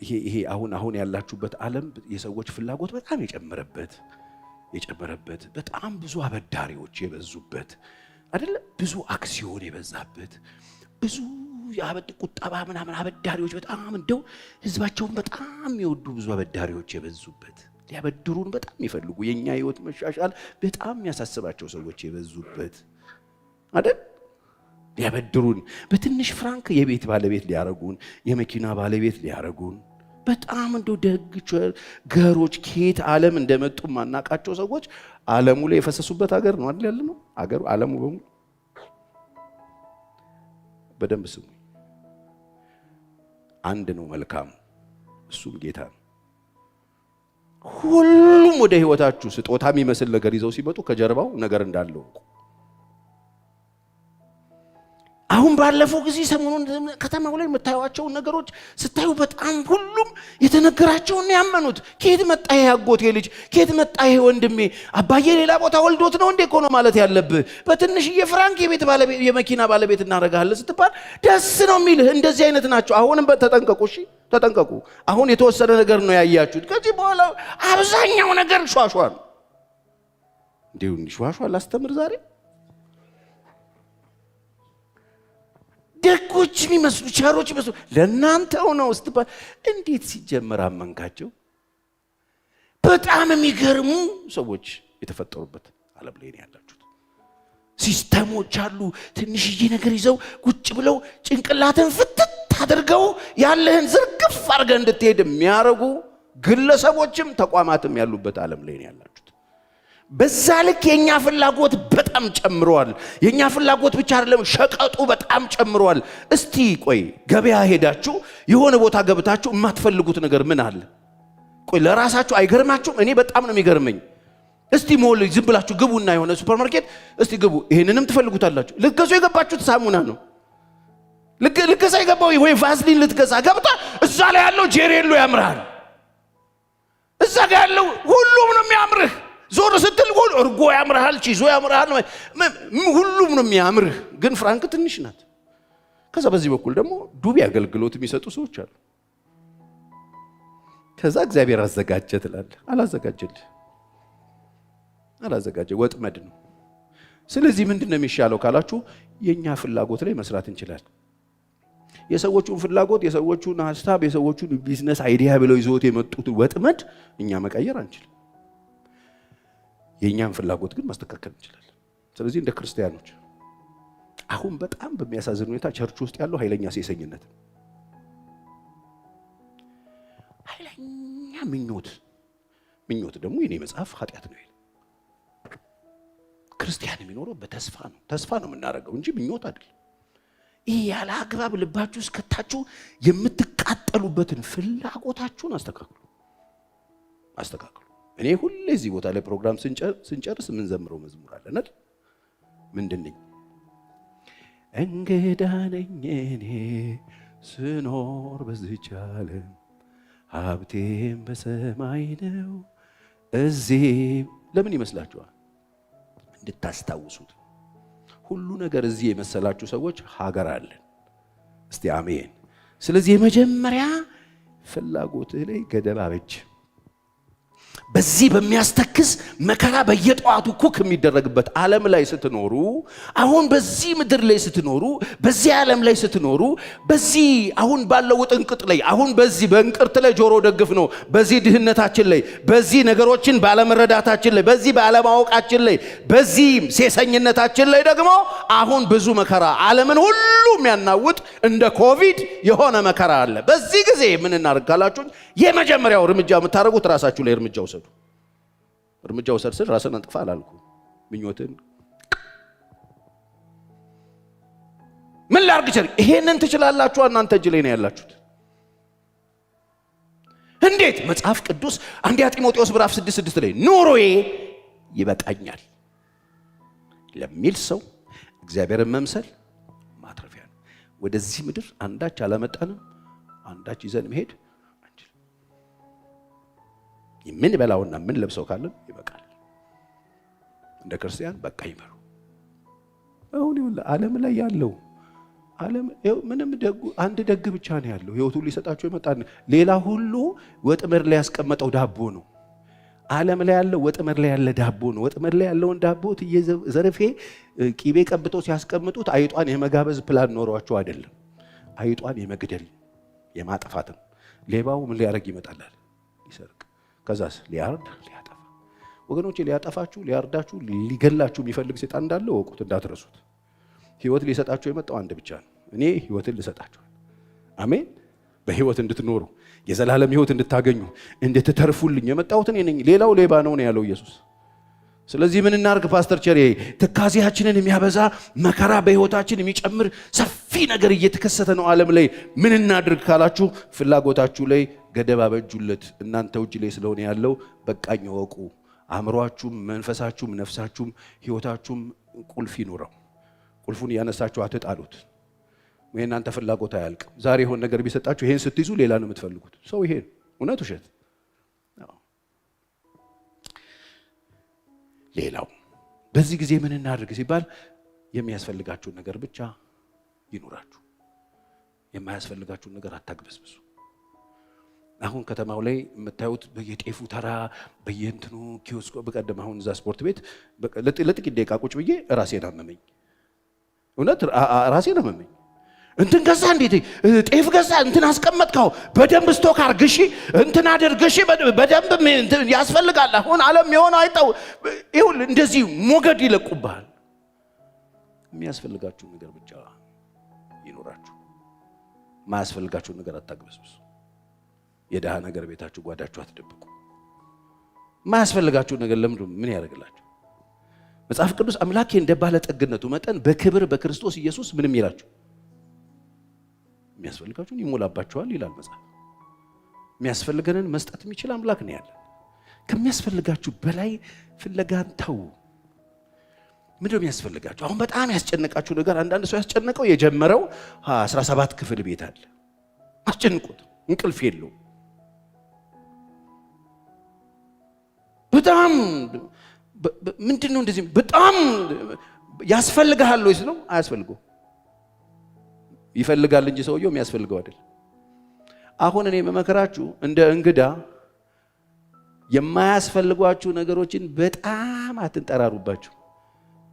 ይሄ አሁን ያላችሁበት ዓለም የሰዎች ፍላጎት በጣም የጨመረበት በጣም ብዙ አበዳሪዎች የበዙበት አይደለ? ብዙ አክሲዮን የበዛበት ብዙ ቁጠባ ምናምን አበዳሪዎች በጣም እንደው ህዝባቸውን በጣም የሚወዱ ብዙ አበዳሪዎች የበዙበት ሊያበድሩን በጣም የሚፈልጉ የኛ ህይወት መሻሻል በጣም የሚያሳስባቸው ሰዎች የበዙበት አይደል? ሊያበድሩን በትንሽ ፍራንክ የቤት ባለቤት ሊያረጉን የመኪና ባለቤት ሊያረጉን በጣም እንደው ደግ ገሮች ከየት ዓለም እንደመጡ ማናቃቸው ሰዎች ዓለሙ ላይ የፈሰሱበት ሀገር ነው አይደል? ያለነው ሀገሩ ዓለሙ በሙሉ በደንብ ስሙ። አንድ ነው መልካም፣ እሱም ጌታ ነው። ሁሉም ወደ ህይወታችሁ ስጦታ የሚመስል ነገር ይዘው ሲመጡ ከጀርባው ነገር እንዳለው አሁን ባለፈው ጊዜ ሰሞኑን ከተማው ላይ የምታዩዋቸው ነገሮች ስታዩ በጣም ሁሉም የተነገራቸውን ያመኑት። ከየት መጣ ይሄ አጎቴ ልጅ? ከየት መጣ ይሄ ወንድሜ? አባዬ ሌላ ቦታ ወልዶት ነው እንዴ እኮ ነው ማለት ያለብህ። በትንሽዬ ፍራንክ የቤት ባለቤት የመኪና ባለቤት እናረጋለን ስትባል ደስ ነው የሚልህ። እንደዚህ አይነት ናቸው። አሁንም ተጠንቀቁ፣ እሺ ተጠንቀቁ። አሁን የተወሰነ ነገር ነው ያያችሁት። ከዚህ በኋላ አብዛኛው ነገር ሿሿ ነው። እንዴው ሿሿ ላስተምር ዛሬ ደጎች የሚመስሉ ቸሮች የሚመስሉ ለእናንተው ነው ስትባል እንዴት ሲጀመር አመንካቸው? በጣም የሚገርሙ ሰዎች የተፈጠሩበት ዓለም ላይ ነው ያላችሁት። ሲስተሞች አሉ። ትንሽዬ ነገር ይዘው ቁጭ ብለው ጭንቅላትን ፍትት አድርገው ያለህን ዝርግፍ አድርገህ እንድትሄድ የሚያረጉ ግለሰቦችም ተቋማትም ያሉበት ዓለም ላይ ነው ያላችሁት። በዛ ልክ የኛ ፍላጎት በጣም ጨምሯል። የኛ ፍላጎት ብቻ አይደለም፣ ሸቀጡ በጣም ጨምሯል። እስቲ ቆይ ገበያ ሄዳችሁ የሆነ ቦታ ገብታችሁ የማትፈልጉት ነገር ምን አለ? ቆይ ለራሳችሁ አይገርማችሁም? እኔ በጣም ነው የሚገርመኝ። እስቲ ሞል ዝም ብላችሁ ግቡና የሆነ ሱፐርማርኬት እስቲ ግቡ። ይሄንንም ትፈልጉታላችሁ። ልትገዙ የገባችሁት ሳሙና ነው። ልትገዛ የገባው ወይ ቫዝሊን ልትገዛ ገብታ እዛ ላይ ያለው ጄሬሎ ያምራል። እዛ ጋር ያለው ሁሉም ነው የሚያምርህ። ዞር ስትል ሁሉ እርጎ ያምርሃል፣ ቺዞ ያምርሃል፣ ሁሉም ነው የሚያምርህ። ግን ፍራንክ ትንሽ ናት። ከዛ በዚህ በኩል ደግሞ ዱቤ አገልግሎት የሚሰጡ ሰዎች አሉ። ከዛ እግዚአብሔር አዘጋጀ ትላለህ። አላዘጋጀ ወጥመድ ነው። ስለዚህ ምንድነው የሚሻለው ካላችሁ የኛ ፍላጎት ላይ መስራት እንችላለን። የሰዎቹን ፍላጎት፣ የሰዎቹን ሐሳብ፣ የሰዎቹን ቢዝነስ አይዲያ ብለው ይዘውት የመጡት ወጥመድ እኛ መቀየር አንችልም። የኛን ፍላጎት ግን ማስተካከል እንችላለን። ስለዚህ እንደ ክርስቲያኖች አሁን በጣም በሚያሳዝን ሁኔታ ቸርች ውስጥ ያለው ኃይለኛ ሴሰኝነት፣ ኃይለኛ ምኞት ደግሞ የኔ መጽሐፍ ኃጢአት ነው ይላል። ክርስቲያን የሚኖረው በተስፋ ነው። ተስፋ ነው የምናደርገው እንጂ ምኞት አይደለም። ይሄ ያለ አግባብ ልባችሁ ውስጥ ከታችሁ የምትቃጠሉበትን ፍላጎታችሁን አስተካክሉ። እኔ ሁሌ እዚህ ቦታ ላይ ፕሮግራም ስንጨርስ ምን ዘምረው መዝሙር አለን አይደል? ምንድነኝ? እንግዳ ነኝ እኔ ስኖር በዚህች ዓለም ሀብቴም በሰማይ ነው። እዚህ ለምን ይመስላችኋል? እንድታስታውሱት። ሁሉ ነገር እዚህ የመሰላችሁ ሰዎች ሀገር አለን። እስቲ አሜን። ስለዚህ የመጀመሪያ ፍላጎትህ ላይ ገደብ አበጅ። በዚህ በሚያስተክስ መከራ በየጧቱ ኩክ የሚደረግበት ዓለም ላይ ስትኖሩ፣ አሁን በዚህ ምድር ላይ ስትኖሩ፣ በዚህ ዓለም ላይ ስትኖሩ፣ በዚህ አሁን ባለው ጥንቅጥ ላይ አሁን በዚህ በእንቅርት ላይ ጆሮ ደግፍ ነው፣ በዚህ ድህነታችን ላይ፣ በዚህ ነገሮችን ባለመረዳታችን ላይ፣ በዚህ ባለማወቃችን ላይ፣ በዚህ ሴሰኝነታችን ላይ ደግሞ አሁን ብዙ መከራ ዓለምን ሁሉ የሚያናውጥ እንደ ኮቪድ የሆነ መከራ አለ። በዚህ ጊዜ ምን እናደርጋላችሁ? የመጀመሪያው እርምጃ የምታደርጉት ራሳችሁ ላይ እርምጃ ውሰዱ። እርምጃ ውሰድ ስል ራስን አንጥፋ አላልኩም። ምኞትን ምን ላርግ ይችላል? ይሄንን ትችላላችሁ። እናንተ እጅ ላይ ነው ያላችሁት። እንዴት? መጽሐፍ ቅዱስ አንደኛ ጢሞቴዎስ ምዕራፍ 6:6 ላይ ኑሮዬ ይበቃኛል ለሚል ሰው እግዚአብሔርን መምሰል ማትረፊያ ነው። ወደዚህ ምድር አንዳች አላመጣንም፣ አንዳች ይዘን መሄድ አንችልም። ምን በላውና ምን ለብሰው ካለን ይበቃል። እንደ ክርስቲያን በቃ ይበሩ። አሁን ዓለም ላይ ያለው ዓለም ምንም አንድ ደግ ብቻ ነው ያለው። ህይወቱን ሊሰጣቸው የመጣ ሌላ ሁሉ ወጥመድ ላይ ያስቀመጠው ዳቦ ነው። ዓለም ላይ ያለው ወጥመድ ላይ ያለ ዳቦ ነው። ወጥመድ ላይ ያለውን ዳቦ ዘርፌ ቂቤ ቀብቶ ሲያስቀምጡት አይጧን የመጋበዝ ፕላን ኖሯቸው አይደለም። አይጧን የመግደል የማጥፋትም። ሌባው ምን ሊያደርግ ይመጣላል? ሊሰርቅ፣ ከዛስ ሊያርድ፣ ሊያጠፋ። ወገኖቼ ሊያጠፋችሁ፣ ሊያርዳችሁ፣ ሊገላችሁ የሚፈልግ ሰይጣን እንዳለ ወቁት፣ እንዳትረሱት። ህይወት ሊሰጣችሁ የመጣው አንድ ብቻ ነው። እኔ ህይወትን ልሰጣችሁ፣ አሜን። በህይወት እንድትኖሩ የዘላለም ህይወት እንድታገኙ እንድትተርፉልኝ የመጣሁት እኔ ነኝ። ሌላው ሌባ ነው ያለው ኢየሱስ። ስለዚህ ምን እናርግ ፓስተር ቸሬ? ትካዜያችንን የሚያበዛ መከራ በህይወታችን የሚጨምር ሰፊ ነገር እየተከሰተ ነው ዓለም ላይ። ምን እናድርግ ካላችሁ ፍላጎታችሁ ላይ ገደብ አበጁለት። እናንተ እጅ ላይ ስለሆነ ያለው በቃኝ ወቁ። አእምሯችሁም፣ መንፈሳችሁም፣ ነፍሳችሁም ህይወታችሁም ቁልፍ ይኑረው። ቁልፉን እያነሳችሁ አትጣሉት። የእናንተ ፍላጎት አያልቅም። ዛሬ የሆነ ነገር ቢሰጣችሁ ይሄን ስትይዙ ሌላ ነው የምትፈልጉት። ሰው ይሄ እውነት ውሸት። ሌላው በዚህ ጊዜ ምን እናድርግ ሲባል የሚያስፈልጋችሁን ነገር ብቻ ይኑራችሁ። የማያስፈልጋችሁን ነገር አታግበስብሱ። አሁን ከተማው ላይ የምታዩት በየጤፉ ተራ በየእንትኑ ኪዮስኮ። በቀደም አሁን እዛ ስፖርት ቤት ለጥቂት ደቂቃ ቁጭ ብዬ ራሴን አመመኝ። እውነት ራሴን አመመኝ። እንትን ገዛ፣ እንዴት ጤፍ ገዛ፣ እንትን አስቀመጥከው፣ በደንብ ስቶክ አርግሺ፣ እንትን አድርግሺ፣ በደንብ ያስፈልጋል። አሁን ዓለም የሆነ አይጣው ይሁን እንደዚህ ሞገድ ይለቁብሃል። የሚያስፈልጋችሁ ነገር ብቻ ይኖራችሁ። ማያስፈልጋችሁ ነገር አታግበስብሱ። የደሃ ነገር ቤታችሁ ጓዳችሁ አትደብቁ። ማያስፈልጋችሁ ነገር ለምንድን ምን ያደርግላችሁ? መጽሐፍ ቅዱስ አምላኬ እንደ ባለ ጠግነቱ መጠን በክብር በክርስቶስ ኢየሱስ ምንም ይላችሁ የሚያስፈልጋችሁን ይሞላባችኋል ይላል መጽሐፍ። የሚያስፈልገንን መስጠት የሚችል አምላክ ነው ያለን። ከሚያስፈልጋችሁ በላይ ፍለጋን ተው። ምንድነው የሚያስፈልጋችሁ? አሁን በጣም ያስጨነቃችሁ ነገር፣ አንዳንድ ሰው ያስጨነቀው የጀመረው 17 ክፍል ቤት አለ። አስጨንቁት፣ እንቅልፍ የለው። በጣም ምንድነው እንደዚህ በጣም ያስፈልጋል ወይስ ነው? አያስፈልገው። ይፈልጋል እንጂ ሰውየው የሚያስፈልገው አይደል። አሁን እኔ መመከራችሁ እንደ እንግዳ የማያስፈልጓችሁ ነገሮችን በጣም አትንጠራሩባችሁ።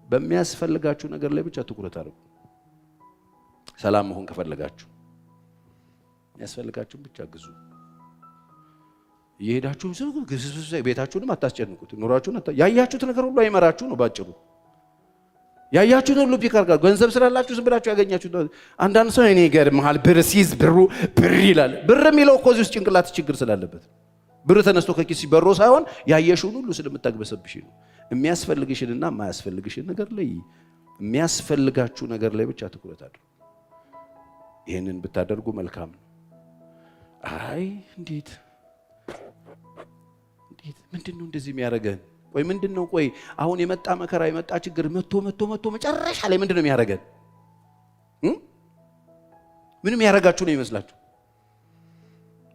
በሚያስፈልጋችሁ ነገር ላይ ብቻ ትኩረት አድርጉ። ሰላም መሆን ከፈለጋችሁ የሚያስፈልጋችሁን ብቻ ግዙ። እየሄዳችሁ ቤታችሁንም አታስጨንቁት። ኑሯችሁን ያያችሁት ነገር ሁሉ አይመራችሁ ነው ባጭሩ። ያያችሁት ሁሉ ፒክ አድርጋችሁ ገንዘብ ስላላችሁ ዝም ብላችሁ ያገኛችሁት። አንዳንድ ሰው እኔ ይገርምሃል ብር ሲይዝ ብር ይላል። ብር የሚለው እኮ እዚህ ውስጥ ጭንቅላት ችግር ስላለበት ብር ተነስቶ ከኪስ በሮ ሳይሆን ያየሽውን ሁሉ ስለምታግበሰብሽ ነው። የሚያስፈልግሽንና የማያስፈልግሽን ነገር ላይ የሚያስፈልጋችሁ ነገር ላይ ብቻ ትኩረት አድርጉ። ይሄንን ብታደርጉ መልካም ነው። አይ እንዴት ምንድነው እንደዚህ የሚያደርገን? ቆይ ምንድነው? ቆይ አሁን የመጣ መከራ የመጣ ችግር መጥቶ መጨረሻ ላይ ምንድነው የሚያደርገን? ምንም ያደርጋችሁ ነው ይመስላችሁ?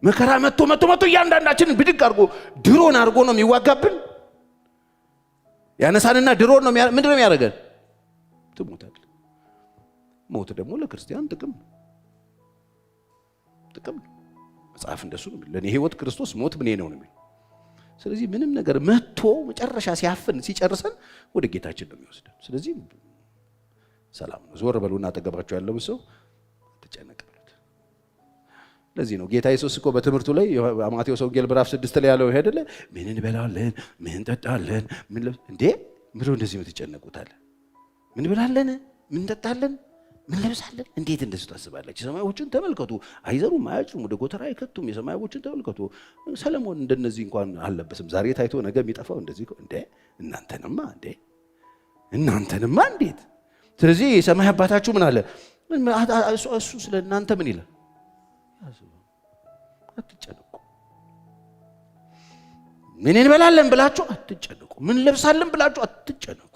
መከራ መጥቶ እያንዳንዳችንን ብድግ አድርጎ ድሮን አድርጎ ነው የሚዋጋብን። ያነሳንና ድሮን ነው ምንድነው የሚያደርገን? ትሞታል። ሞት ደግሞ ለክርስቲያን ጥቅም ነው። መጽሐፍ እንደሱ ነው። ለኔ ህይወት ክርስቶስ፣ ሞት ምን ነው ነው። ስለዚህ ምንም ነገር መጥቶ መጨረሻ ሲያፍን ሲጨርሰን ወደ ጌታችን ነው የሚወስደን። ስለዚህ ሰላም ነው። ዞር በሉና አጠገባችሁ ያለው ሰው አትጨነቅ በሉት። ለዚህ ነው ጌታ ኢየሱስ እኮ በትምህርቱ ላይ ማቴዎስ ወንጌል ምዕራፍ 6 ላይ ያለው አይደለ? ምን እንበላለን፣ ምን እንጠጣለን፣ እንዴ ምንድነው እንደዚህ የምትጨነቁት አለ። ምን እንበላለን፣ ምን እንጠጣለን፣ ምን ለብሳለን? እንዴት እንደዚህ ታስባላችሁ? የሰማዮችን ተመልከቱ፣ አይዘሩም አያጭዱም፣ ወደ ጎተራ አይከቱም። የሰማዮችን ተመልከቱ። ሰለሞን እንደነዚህ እንኳን አልለበስም። ዛሬ ታይቶ ነገ የሚጠፋው እንደዚህ እንዴ! እናንተንማ እንዴት! ስለዚህ የሰማይ አባታችሁ ምን አለ? እሱ ስለ እናንተ ምን ይላል? አትጨነቁ። ምን እንበላለን ብላችሁ አትጨነቁ። ምን ለብሳለን ብላችሁ አትጨነቁ።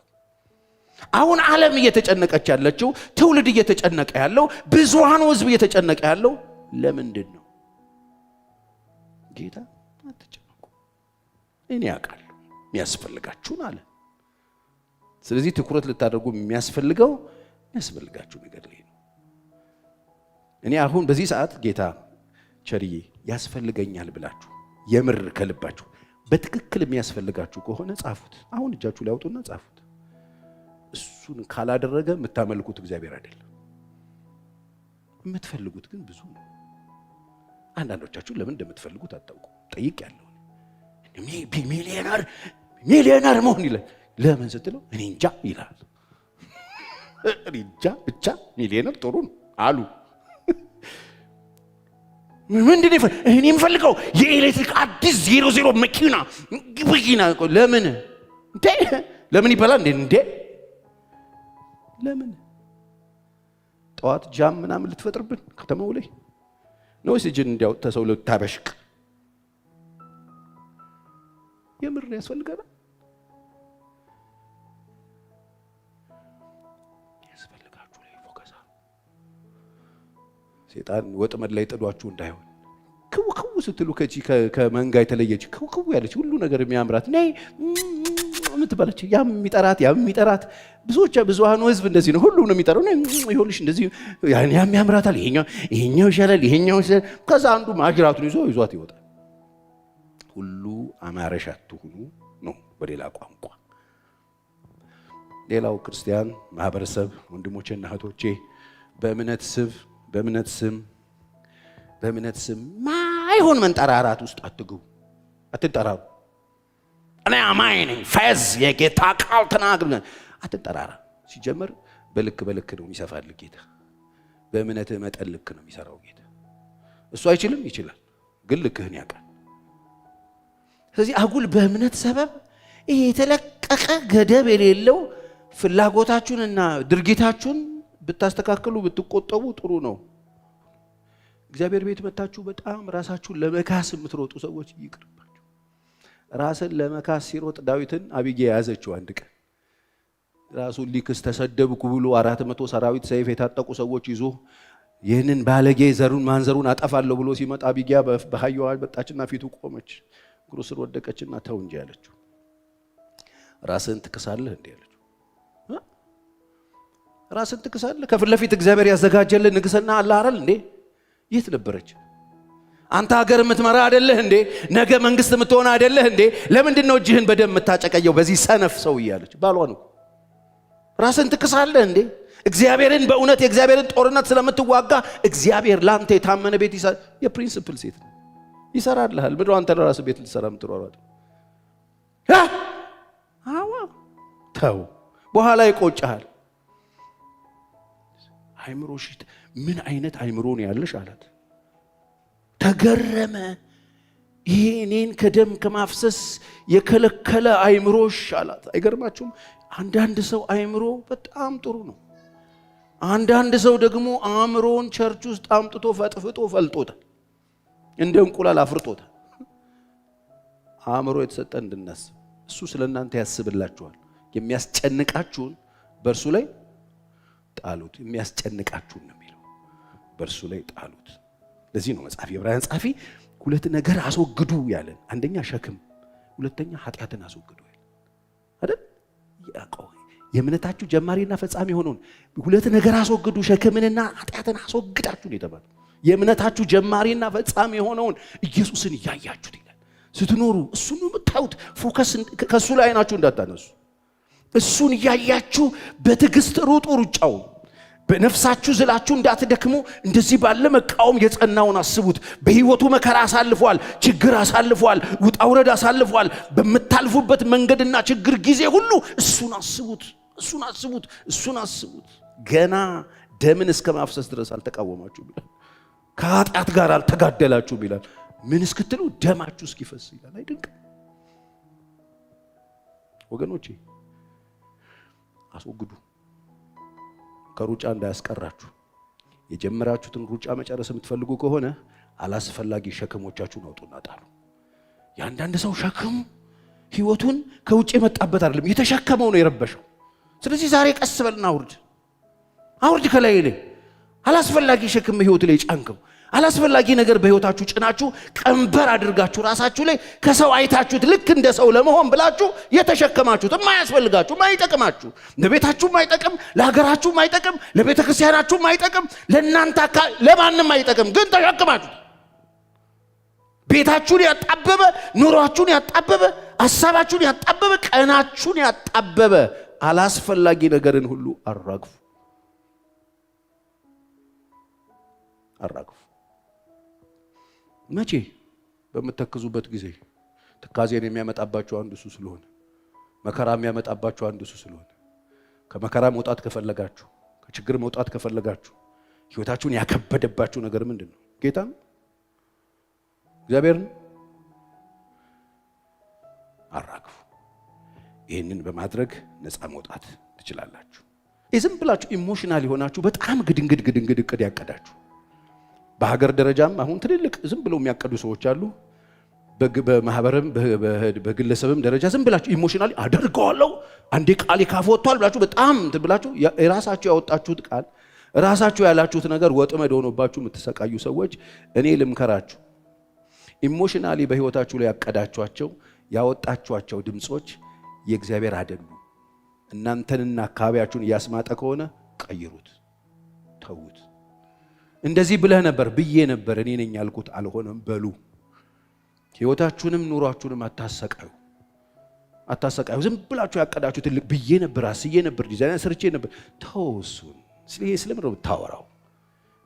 አሁን ዓለም እየተጨነቀች ያለችው፣ ትውልድ እየተጨነቀ ያለው፣ ብዙሃኑ ህዝብ እየተጨነቀ ያለው ለምንድን ነው? ጌታ አትጨነቁ እኔ አውቃለሁ የሚያስፈልጋችሁን አለ። ስለዚህ ትኩረት ልታደርጉ የሚያስፈልጋችሁ ነገር ላይ ነው። እኔ አሁን በዚህ ሰዓት ጌታ ቸርዬ ያስፈልገኛል ብላችሁ የምር ከልባችሁ በትክክል የሚያስፈልጋችሁ ከሆነ ጻፉት። አሁን እጃችሁ ላይ አውጡና ጻፉት። እሱን ካላደረገ የምታመልኩት እግዚአብሔር አይደለም። የምትፈልጉት ግን ብዙ ነው። አንዳንዶቻችሁ ለምን እንደምትፈልጉት አታውቁ። ጠይቄያለሁ። ሚሊዮነር መሆን ይላል። ለምን ስትለው እኔ እንጃ ይላል። እኔ እንጃ ብቻ ሚሊዮነር ጥሩ ነው አሉ። ምንድን ነው እኔ የምፈልገው? የኤሌክትሪክ አዲስ 00 መኪና። ለምን እንዴ? ለምን ይባላል እንዴ? ለምን ጠዋት ጃም ምናምን ልትፈጥርብን ከተማው ላይ ነው ሲጅን እንዲያው ተሰው ልታበሽቅ የምር ያስፈልጋል። ያስፈልጋችሁ ላይ ፎከስ። ሰይጣን ወጥመድ ላይ ጥሏችሁ እንዳይሆን ክው ስትሉ ከመንጋ የተለየች ክው ያለች ሁሉ ነገር የሚያምራት ነይ ምትባለች የሚጠራት ብዙሃኑ ህዝብ እንደዚህ ነው። ሁሉ ነው የሚጠራው ነው ይሁንሽ እንደዚህ ያም ያምራታል። ይሄኛው ይሻላል፣ ይሄኛው ይሻላል። ከዛ አንዱ ማጅራቱን ይዟት ይወጣል። ሁሉ አማረሽ አትሁኑ ነው በሌላ ቋንቋ። ሌላው ክርስቲያን ማህበረሰብ ወንድሞቼና እህቶቼ በእምነት ስም ማይሆን መንጠራራት ውስጥ አትጠራሩ። እኔ አማኝ ነኝ ፈዝ የጌታ ቃል ተናግረን አትጠራራ። ሲጀመር በልክ ነው የሚሰፋልህ ጌታ። በእምነትህ መጠን ልክ ነው የሚሰራው ጌታ። እሱ አይችልም? ይችላል፣ ግን ልክህን ያውቃል። ስለዚህ አጉል በእምነት ሰበብ ይሄ የተለቀቀ ገደብ የሌለው ፍላጎታችሁንና ድርጊታችሁን ብታስተካክሉ ብትቆጠቡ ጥሩ ነው። እግዚአብሔር ቤት መጣችሁ በጣም ራሳችሁን ለመካስ የምትሮጡ ሰዎች ይቅርባችሁ። ራስን ለመካስ ሲሮጥ ዳዊትን አቢጌ ያዘችው። አንድ ቀን ራሱን ሊክስ ተሰደብኩ ብሎ 400 ሰራዊት ሰይፍ የታጠቁ ሰዎች ይዞ ይህንን ባለጌ ማንዘሩን አጠፋለሁ ብሎ ሲመጣ አቢጌ በሃያዋ መጣችና ፊቱ ቆመች፣ እግሩ ስር ወደቀችና ተው እንጂ ያለችው። ራስን ትክሳለህ እንዴ ያለችው። ራስን ትክሳለህ? ከፊት ለፊት እግዚአብሔር ያዘጋጀልን ንግስና አለ አይደል እንዴ? የት ነበረች? አንተ ሀገር የምትመራ አይደለህ እንዴ? ነገ መንግስት የምትሆን አይደለህ እንዴ? ለምንድን ነው እጅህን በደም የምታጨቀየው በዚህ ሰነፍ ሰው እያለች ባሏ ነው። ራስን ትክሳለህ እንዴ? እግዚአብሔርን በእውነት የእግዚአብሔርን ጦርነት ስለምትዋጋ እግዚአብሔር ላንተ የታመነ ቤት የፕሪንሲፕል ሴት ነው ይሰራልሃል። ምድር አንተ ለራስህ ቤት ልትሰራ የምትሯሯጥ አዋ ተው፣ በኋላ ይቆጭሃል። አይምሮሽ ምን አይነት አይምሮ ነው ያለሽ አላት። ተገረመ። ይሄ እኔን ከደም ከማፍሰስ የከለከለ አይምሮሽ አላት። አይገርማችሁም? አንዳንድ ሰው አይምሮ በጣም ጥሩ ነው። አንዳንድ ሰው ደግሞ አእምሮን ቸርች ውስጥ አምጥቶ ፈጥፍጦ ፈልጦታል፣ እንደ እንቁላል አፍርጦታል። አእምሮ የተሰጠ እንድናስብ እሱ ስለእናንተ ያስብላችኋል። የሚያስጨንቃችሁን በእርሱ ላይ ጣሉት። የሚያስጨንቃችሁን ነው የሚለው፣ በእርሱ ላይ ጣሉት። ለዚህ ነው መጽሐፍ የዕብራውያን ጻፊ ሁለት ነገር አስወግዱ ያለን። አንደኛ ሸክም፣ ሁለተኛ ኃጢአትን አስወግዱ አይደል? የእምነታችሁ ጀማሪና ፈጻሚ የሆነውን ሁለት ነገር አስወግዱ፣ ሸክምንና ኃጢአትን አስወግዳችሁ ነው የተባለው። የእምነታችሁ ጀማሪና ፈጻሚ የሆነውን ኢየሱስን እያያችሁት ይላል። ስትኖሩ እሱን ነው የምታዩት። ፎከስ ከእሱ ላይ አይናችሁ እንዳታነሱ። እሱን እያያችሁ በትዕግስት ሩጡ ሩጫውን። በነፍሳችሁ ዝላችሁ እንዳትደክሙ እንደዚህ ባለ መቃወም የጸናውን አስቡት። በሕይወቱ መከራ አሳልፏል፣ ችግር አሳልፏል፣ ውጣ ውረድ አሳልፏል። በምታልፉበት መንገድና ችግር ጊዜ ሁሉ እሱን አስቡት፣ እሱን አስቡት፣ እሱን አስቡት። ገና ደምን እስከ ማፍሰስ ድረስ አልተቃወማችሁም ይላል። ከኃጢአት ጋር አልተጋደላችሁም ይላል። ምን እስክትሉ ደማችሁ እስኪፈስ ይላል። አይደንቅም ወገኖቼ? አስወግዱ፣ ከሩጫ እንዳያስቀራችሁ። የጀመራችሁትን ሩጫ መጨረስ የምትፈልጉ ከሆነ አላስፈላጊ ሸክሞቻችሁን አውጡና ጣሉ። የአንዳንድ ሰው ሸክም ህይወቱን ከውጭ የመጣበት አይደለም፣ የተሸከመው ነው የረበሸው። ስለዚህ ዛሬ ቀስ በልና አውርድ ከላይ ላይ አላስፈላጊ ሸክም ህይወት ላይ ጫንከው። አላስፈላጊ ነገር በህይወታችሁ ጭናችሁ ቀንበር አድርጋችሁ ራሳችሁ ላይ ከሰው አይታችሁት ልክ እንደ ሰው ለመሆን ብላችሁ የተሸከማችሁት የማያስፈልጋችሁ ማይጠቅማችሁ ለቤታችሁ ማይጠቅም ለሀገራችሁ ማይጠቅም ለቤተክርስቲያናችሁ ማይጠቅም ለእናንተ ለማንም ማይጠቅም ግን ተሸክማችሁ ቤታችሁን ያጣበበ ኑሯችሁን ያጣበበ ሐሳባችሁን ያጣበበ ቀናችሁን ያጣበበ አላስፈላጊ ነገርን ሁሉ አራግፉ። መቼ በመተከዙበት ጊዜ ተካዜን የሚያመጣባችሁ አንዱ እሱ ስለሆነ መከራ የሚያመጣባችሁ አንዱ እሱ ስለሆነ ከመከራ መውጣት ከፈለጋችሁ ከችግር መውጣት ከፈለጋችሁ ህይወታችሁን ያከበደባችሁ ነገር ምንድነው? ጌታን እግዚአብሔርን አራግፉ። ይሄንን በማድረግ ነፃ መውጣት ትችላላችሁ። ዝም ብላችሁ ኢሞሽናል ሆናችሁ በጣም ግድንግድ እቅድ ያቀዳችሁ በሀገር ደረጃም አሁን ትልልቅ ዝም ብለው የሚያቀዱ ሰዎች አሉ። በማህበርም በግለሰብም ደረጃ ዝም ብላችሁ ኢሞሽናሊ አደርገዋለሁ አንዴ ቃል ካፍ ወጥቷል ብላችሁ በጣም ትብላችሁ ራሳችሁ ያወጣችሁት ቃል ራሳችሁ ያላችሁት ነገር ወጥመድ ሆኖባችሁ የምትሰቃዩ ሰዎች እኔ ልምከራችሁ። ኢሞሽናሊ በህይወታችሁ ላይ ያቀዳችኋቸው ያወጣችኋቸው ድምጾች የእግዚአብሔር አይደሉም። እናንተንና አካባቢያችሁን ያስማጠ ከሆነ ቀይሩት፣ ተውት። እንደዚህ ብለህ ነበር ብዬ ነበር እኔ ነኝ ያልኩት አልሆነም በሉ። ህይወታችሁንም ኑሯችሁንም አታሰቃዩ። ዝም ብላችሁ ያቀዳችሁ ትልቅ ብዬ ነበር አስዬ ነበር ዲዛይን ሰርቼ ነበር ተውሱን። ስለምን ነው ታወራው?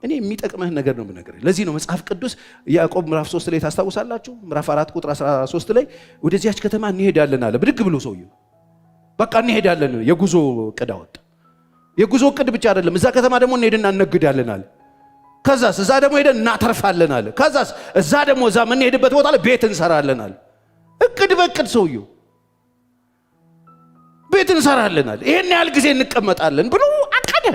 እኔ የሚጠቅመህ ነገር ነው የምነግርህ። ለዚህ ነው መጽሐፍ ቅዱስ ያዕቆብ ምዕራፍ 3 ላይ ታስታውሳላችሁ? ምዕራፍ 4 ቁጥር 13 ላይ ወደዚያች ከተማ እንሄዳለን አለ። ብድግ ብሎ ሰውየው በቃ እንሄዳለን የጉዞ ዕቅድ አወጣ። የጉዞ ዕቅድ ብቻ አይደለም፣ እዛ ከተማ ደግሞ እንሄድና እንነግዳለን አለ። ከዛስ እዛ ደግሞ ሄደን እናተርፋለን አለ። ከዛስ እዛ ደግሞ እዛ ምን ሄድበት ቦታ ላይ ቤት እንሰራለን አለ። እቅድ በእቅድ ሰውየው ቤት እንሰራለን አለ። ይሄን ያህል ጊዜ እንቀመጣለን ብሎ አቀደ።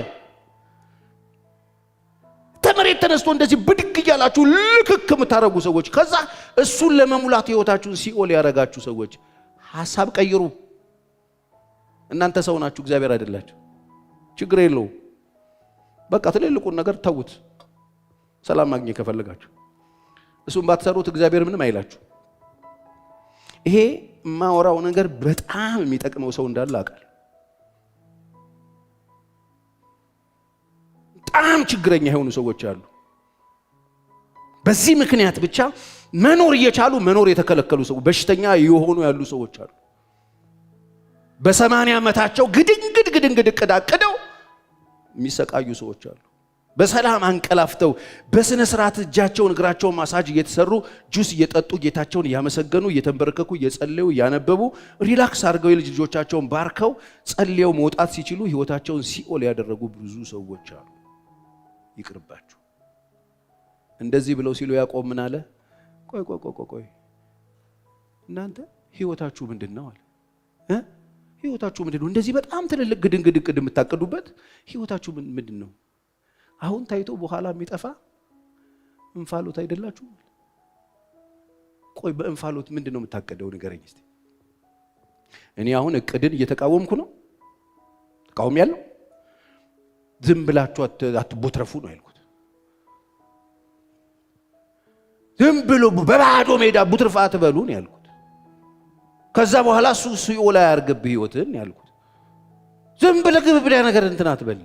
ተመሬት ተነስቶ እንደዚህ ብድግ እያላችሁ ልክክ የምታረጉ ሰዎች፣ ከዛ እሱን ለመሙላት ህይወታችሁን ሲኦል ያረጋችሁ ሰዎች ሐሳብ ቀይሩ። እናንተ ሰው ናችሁ፣ እግዚአብሔር አይደላችሁ። ችግር የለው። በቃ ትልልቁን ነገር ተውት። ሰላም ማግኘት ከፈለጋችሁ እሱን ባትሰሩት እግዚአብሔር ምንም አይላችሁ። ይሄ ማወራው ነገር በጣም የሚጠቅመው ሰው እንዳለ አውቃለሁ። በጣም ችግረኛ የሆኑ ሰዎች አሉ። በዚህ ምክንያት ብቻ መኖር እየቻሉ መኖር የተከለከሉ ሰዎች፣ በሽተኛ የሆኑ ያሉ ሰዎች አሉ። በ80 ዓመታቸው ግድንግድ እቅዳቅደው የሚሰቃዩ ሰዎች አሉ። በሰላም አንቀላፍተው በስነ ስርዓት እጃቸውን እግራቸውን ማሳጅ እየተሰሩ ጁስ እየጠጡ ጌታቸውን እያመሰገኑ እየተንበረከኩ እየጸለዩ እያነበቡ ሪላክስ አድርገው የልጅ ልጆቻቸውን ባርከው ጸልየው መውጣት ሲችሉ ህይወታቸውን ሲኦል ያደረጉ ብዙ ሰዎች አሉ። ይቅርባችሁ። እንደዚህ ብለው ሲሉ ያዕቆብ ምን አለ? ቆይ እናንተ ህይወታችሁ ምንድነው አለ። ህይወታችሁ ምንድነው? እንደዚህ በጣም ትልልቅ ግድንግድ እቅድ የምታቀዱበት ህይወታችሁ ምንድነው? አሁን ታይቶ በኋላ የሚጠፋ እንፋሎት አይደላችሁ? ቆይ በእንፋሎት ምንድነው የምታቀደው? ንገረኝ እስቲ። እኔ አሁን እቅድን እየተቃወምኩ ነው? ተቃውም ያለው ዝም ብላችሁ አትቦትረፉ ነው ያልኩት። ዝም ብሎ በባዶ ሜዳ ቡትርፋ አትበሉ ነው ያልኩት። ከዛ በኋላ እሱ ሲኦል ያርገብህ ህይወትን ያልኩት። ዝም ብለህ ግብብዳ ነገር እንትን አትበል።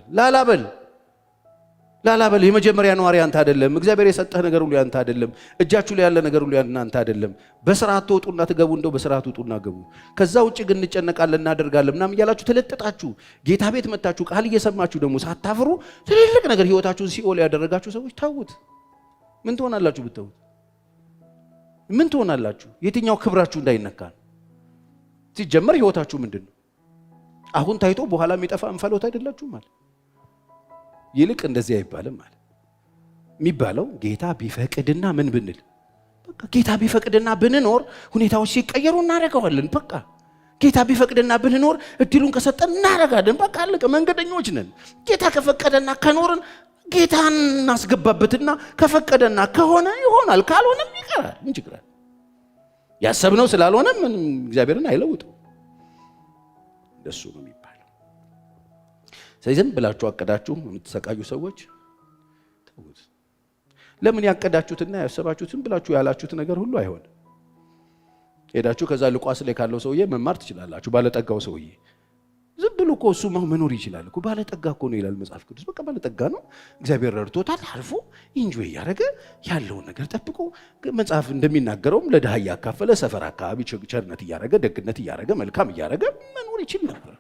ላላበል የመጀመሪያ ነዋሪ አንተ አይደለም። እግዚአብሔር የሰጠህ ነገር ሁሉ ያንተ አይደለም። እጃችሁ ላይ ያለ ነገር ሁሉ ያንተ አይደለም። በስርዓት ተወጡና ትገቡ፣ እንደው በስርዓት ውጡና ገቡ። ከዛ ውጪ ግን እንጨነቃለን እናደርጋለን ምናምን እያላችሁ ተለጥጣችሁ ጌታ ቤት መጣችሁ ቃል እየሰማችሁ ደግሞ ሳታፍሩ ትልልቅ ነገር ህይወታችሁን ሲኦል ያደረጋችሁ ሰዎች ተውት። ምን ትሆናላችሁ ብትተውት? ምን ትሆናላችሁ? የትኛው ክብራችሁ እንዳይነካ ሲጀመር ህይወታችሁ ምንድነው? አሁን ታይቶ በኋላ የሚጠፋ እንፋሎት አይደላችሁ ማለት። ይልቅ እንደዚህ አይባልም ማለት የሚባለው ጌታ ቢፈቅድና ምን ብንል፣ በቃ ጌታ ቢፈቅድና ብንኖር ሁኔታዎች ሲቀየሩ እናረጋዋለን። በቃ ጌታ ቢፈቅድና ብንኖር እድሉን ከሰጠን እናረጋለን። በቃ አለቀ። መንገደኞች ነን። ጌታ ከፈቀደና ከኖርን ጌታን እናስገባበትና ከፈቀደና ከሆነ ይሆናል፣ ካልሆነም ይቀራል። ምን ችግር አለ? ያሰብነው ስላልሆነ ምን እግዚአብሔርን አይለውጥም። ደሱ ነው የሚባለው። ስለዚህ ዝም ብላችሁ አቀዳችሁ የምትሰቃዩ ሰዎች ተውት። ለምን ያቀዳችሁትና ያሰባችሁትን ብላችሁ ያላችሁት ነገር ሁሉ አይሆንም። ሄዳችሁ ከዛ ልቋስ ላይ ካለው ሰውዬ መማር ትችላላችሁ። ባለጠጋው ሰውዬ ዝም ብሎ እኮ እሱ መኖር ይችላል እኮ ባለጠጋ እኮ ነው ይላል መጽሐፍ ቅዱስ። በቃ ባለጠጋ ነው፣ እግዚአብሔር ረድቶታል፣ አልፎ ኢንጆይ ያደረገ ያለውን ነገር ጠብቆ መጽሐፍ እንደሚናገረውም ለድሃ ያካፈለ ሰፈር አካባቢ ቸርነት እያደረገ ደግነት እያደረገ መልካም እያደረገ መኖር ይችል ነበር።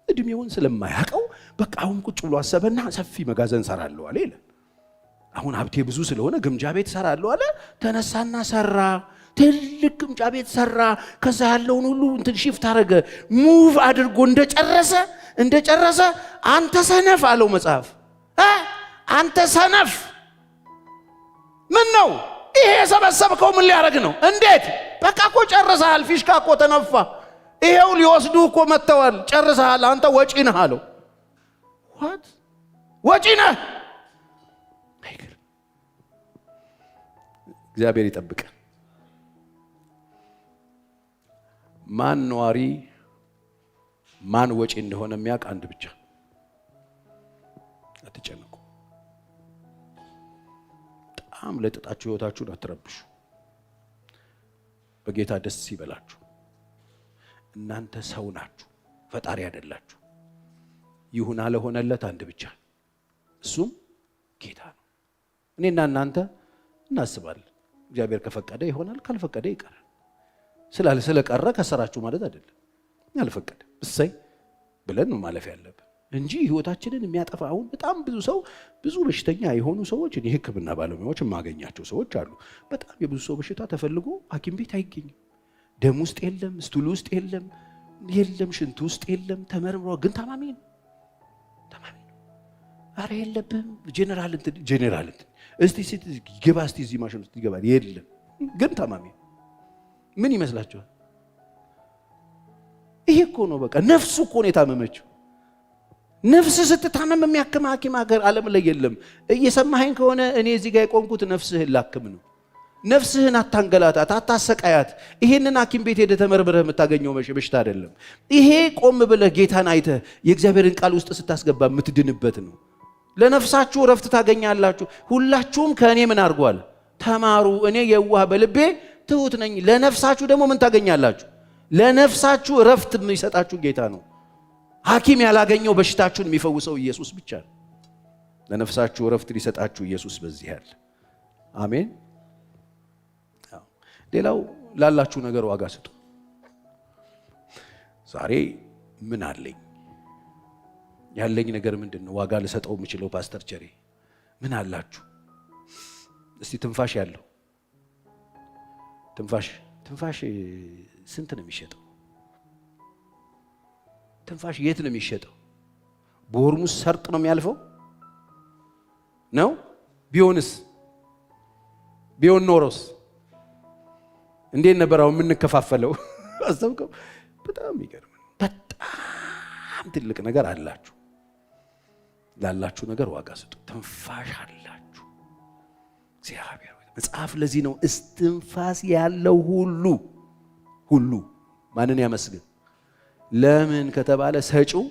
እድሜውን ስለማያውቀው በቃ አሁን ቁጭ ብሎ አሰበና ሰፊ መጋዘን ሰራለሁ አለ ይላል። አሁን ሀብቴ ብዙ ስለሆነ ግምጃ ቤት ሰራለሁ አለ። ተነሳና ሰራ፣ ትልቅ ግምጃ ቤት ሰራ። ከዛ ያለውን ሁሉ እንትን ሽፍት አደረገ፣ ሙቭ አድርጎ እንደጨረሰ አንተ ሰነፍ አለው መጽሐፍ። አንተ ሰነፍ ምን ነው ይሄ የሰበሰብከው? ምን ሊያደርግ ነው? እንዴት? በቃ እኮ ጨርሰሃል፣ ፊሽካ እኮ ተነፋ፣ ይሄው ሊወስዱ እኮ መጥተዋል፣ ጨርሰሃል፣ አንተ ወጪ ነህ አለው። ዋት ወጪ ነህ? እግዚአብሔር ይጠብቅ። ማን ነዋሪ ማን ወጪ እንደሆነ የሚያውቅ አንድ ብቻ። አትጨነቁ። በጣም ለጥጣችሁ ህይወታችሁን አትረብሹ። በጌታ ደስ ይበላችሁ። እናንተ ሰው ናችሁ፣ ፈጣሪ አይደላችሁ። ይሁን አለሆነለት አንድ ብቻ፣ እሱም ጌታ ነው። እኔና እናንተ እናስባለን። እግዚአብሔር ከፈቀደ ይሆናል፣ ካልፈቀደ ይቀራል። ስለቀረ ከሰራችሁ ማለት አይደለም። ያልፈቀደ እሰይ ብለን ነው ማለፍ ያለብን እንጂ ህይወታችንን የሚያጠፋ አሁን በጣም ብዙ ሰው ብዙ በሽተኛ የሆኑ ሰዎች እኔ ህክምና ባለሙያዎች የማገኛቸው ሰዎች አሉ። በጣም የብዙ ሰው በሽታ ተፈልጎ ሐኪም ቤት አይገኝም። ደም ውስጥ የለም፣ ስቱል ውስጥ የለም፣ ሽንት ውስጥ የለም። ተመርምሮ ግን ታማሚ ነው። አረ የለብም ጄኔራል እንትን እስቲ ግባ እስቲ እዚህ ማሽን ውስጥ ይገባል። የለም ግን ታማሚ ምን ይመስላችኋል? ይሄ እኮ ነው በቃ ነፍሱ እኮ ነው የታመመችው። ነፍስ ስትታመም የሚያክም ሐኪም ሀገር ዓለም ላይ የለም። እየሰማኸኝ ከሆነ እኔ እዚህ ጋር የቆምኩት ነፍስህን ላክም ነው። ነፍስህን አታንገላታት፣ አታሰቃያት። ይሄንን ሐኪም ቤት ሄደህ ተመርምረህ የምታገኘው በሽታ አይደለም። ይሄ ቆም ብለህ ጌታን አይተህ የእግዚአብሔርን ቃል ውስጥ ስታስገባ የምትድንበት ነው። ለነፍሳችሁ ረፍት ታገኛላችሁ። ሁላችሁም ከእኔ ምን አድርጓል? ተማሩ፣ እኔ የዋህ በልቤ ትሁት ነኝ። ለነፍሳችሁ ደግሞ ምን ታገኛላችሁ? ለነፍሳችሁ ረፍት የሚሰጣችሁ ጌታ ነው። ሐኪም ያላገኘው በሽታችሁን የሚፈውሰው ኢየሱስ ብቻ ነው። ለነፍሳችሁ ረፍት ሊሰጣችሁ ኢየሱስ በዚህ ያለ። አሜን። ሌላው ላላችሁ ነገር ዋጋ ስጡ። ዛሬ ምን አለኝ? ያለኝ ነገር ምንድነው? ዋጋ ልሰጠው የምችለው? ፓስተር ቸሬ ምን አላችሁ? እስቲ ትንፋሽ ያለው ትንፋሽ ስንት ነው የሚሸጠው? ትንፋሽ የት ነው የሚሸጠው? በሆርሙዝ ሰርጥ ነው የሚያልፈው ነው? ቢሆን ኖሮስ እንዴት ነበር አሁን የምንከፋፈለው? አስተውቀው። በጣም ይገርም። በጣም ትልቅ ነገር አላችሁ። ላላችሁ ነገር ዋጋ ስጡ። ትንፋሽ አላችሁ። እግዚአብሔር መጽሐፍ ለዚህ ነው እስትንፋስ ያለው ሁሉ ማንን ያመስግን? ለምን ከተባለ ሰጪው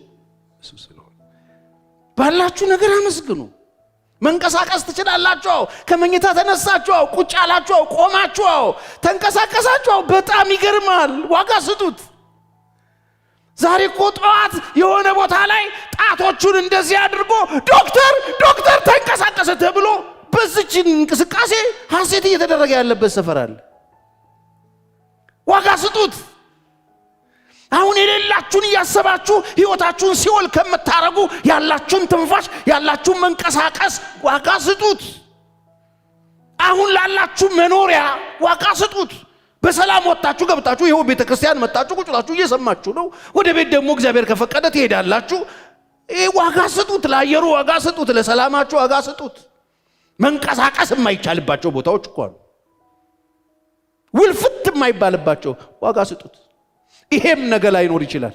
እሱ ስለሆነ። ባላችሁ ነገር አመስግኑ። መንቀሳቀስ ትችላላችሁ። ከመኝታ ተነሳችሁ፣ ቁጭ አላችሁ፣ ቆማችሁ፣ ተንቀሳቀሳችሁ። በጣም ይገርማል። ዋጋ ስጡት። ዛሬ እኮ ጠዋት የሆነ ቦታ ላይ ጣቶቹን እንደዚህ አድርጎ ዶክተር ተንቀሳቀሰ ተብሎ በዚች እንቅስቃሴ ሐሴት እየተደረገ ያለበት ሰፈር አለ። ዋጋ ስጡት። አሁን የሌላችሁን እያሰባችሁ ህይወታችሁን ሲኦል ከምታረጉ ያላችሁን ትንፋሽ ያላችሁን መንቀሳቀስ ዋጋ ስጡት። አሁን ላላችሁ መኖሪያ ዋጋ ስጡት። በሰላም ወጣችሁ ገብታችሁ ይሄው ቤተክርስቲያን መጣችሁ ቁጭላችሁ እየሰማችሁ ነው። ወደ ቤት ደግሞ እግዚአብሔር ከፈቀደ ትሄዳላችሁ። ዋጋ ስጡት። ለአየሩ ዋጋ ስጡት። ለሰላማችሁ ዋጋ ስጡት። መንቀሳቀስ የማይቻልባቸው ቦታዎች እኮ አሉ። ውልፍት የማይባልባቸው ዋጋ ስጡት። ይሄም ነገር ላይኖር ይችላል።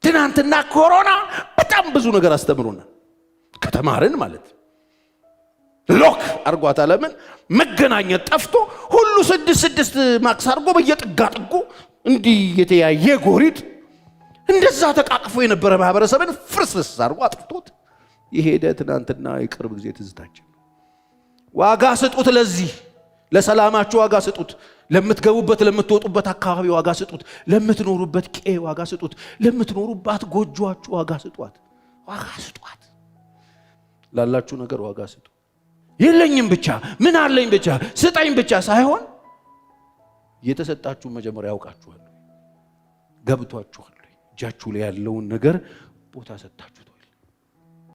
ትናንትና ኮሮና በጣም ብዙ ነገር አስተምሮናል። ከተማርን ማለት ሎክ አርጓታ ለምን መገናኘት ጠፍቶ ሁሉ 6 ማክስ አርጎ በየጥጋጥጉ እንዲህ የተያየ ጎሪጥ እንደዛ ተቃቅፎ የነበረ ማህበረሰብን ፍርስርስ አርጎ አጥፍቶት የሄደ ትናንትና የቅርብ ጊዜ ትዝታችን። ዋጋ ስጡት። ለዚህ ለሰላማችሁ ዋጋ ስጡት። ለምትገቡበት ለምትወጡበት አካባቢ ዋጋ ስጡት። ለምትኖሩበት ቄ ዋጋ ስጡት። ለምትኖሩባት ጎጆአችሁ ዋጋ ስጧት። ዋጋ ስጧት። ላላችሁ ነገር ዋጋ ስጡ። የለኝም ብቻ ምን አለኝ ብቻ ስጠኝ ብቻ ሳይሆን የተሰጣችሁ መጀመሪያ ያውቃችኋል፣ ገብቷችኋል። እጃችሁ ላይ ያለውን ነገር ቦታ ሰጣችሁ